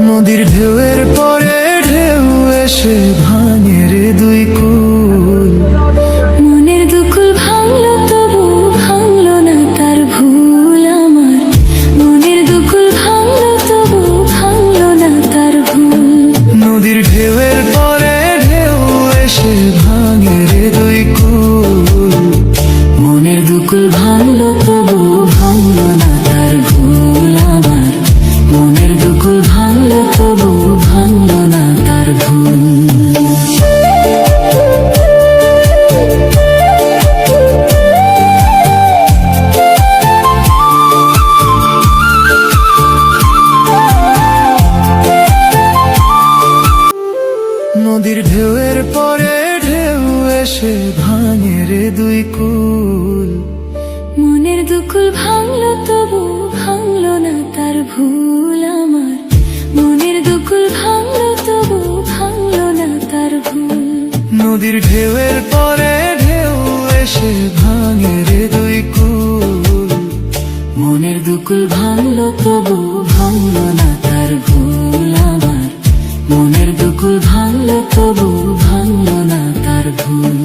নদীর ঢেউয়ের পরে ঢেউ এসে ভাঙে রে দুই কুল। মনের দুকুল ভাঙলো তবু ভাঙলো না তার ভুল আমার। মনের দুকুল ভাঙলো তবু ভাঙলো না তার ভুল। নদীর ঢেউয়ের পরে ঢেউ এসে ভাঙে রে দুই কুল। মনের দুকুল ভাঙলো তবু ভাঙলো না তার ভুল আমার। মনের দুকুল ভাঙলো তবু ভাঙলো না তার ভুল। নদীর ঢেউয়ের পরে ঢেউ এসে ভাঙে রে দুই কুল। মনের দুকুল ভাঙলো তবু ভাঙলো না তার ভুল আমার। মনের দুকুল ভাঙলো তবু ভাঙলো না তার ভুল। নদীর ঢেউয়ের পরে ঢেউ এসে ভাঙে রে দুই কুল। মনের দুকুল ভাঙলো তবু ভাঙলো না তার ভুল আমার। মনের দুকুল ভাঙলো তবু ভাঙলো না তার ভুল।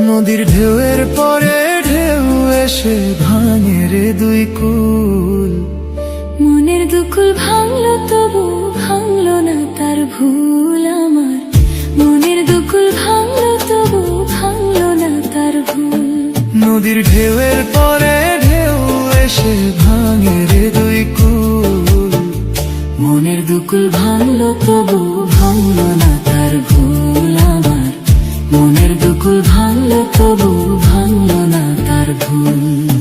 নদীর ঢেউয়ের পরে ঢেউ এসে ভাঙে রে দুই কুল। মনের দুকুল ভাঙলো তবু ভাঙলো না তার ভুল আমার। মনের দুকুল ভাঙলো তবু ভাঙলো না তার ভুল। নদীর ঢেউয়ের পরে ঢেউ এসে ভাঙে রে দুই কুল। মনের দুকুল ভাঙলো তবু ভাঙলো না তার ভুল আমার। মনের দুকুল ভাঙলো তবু ভাঙলো না তার ভুল।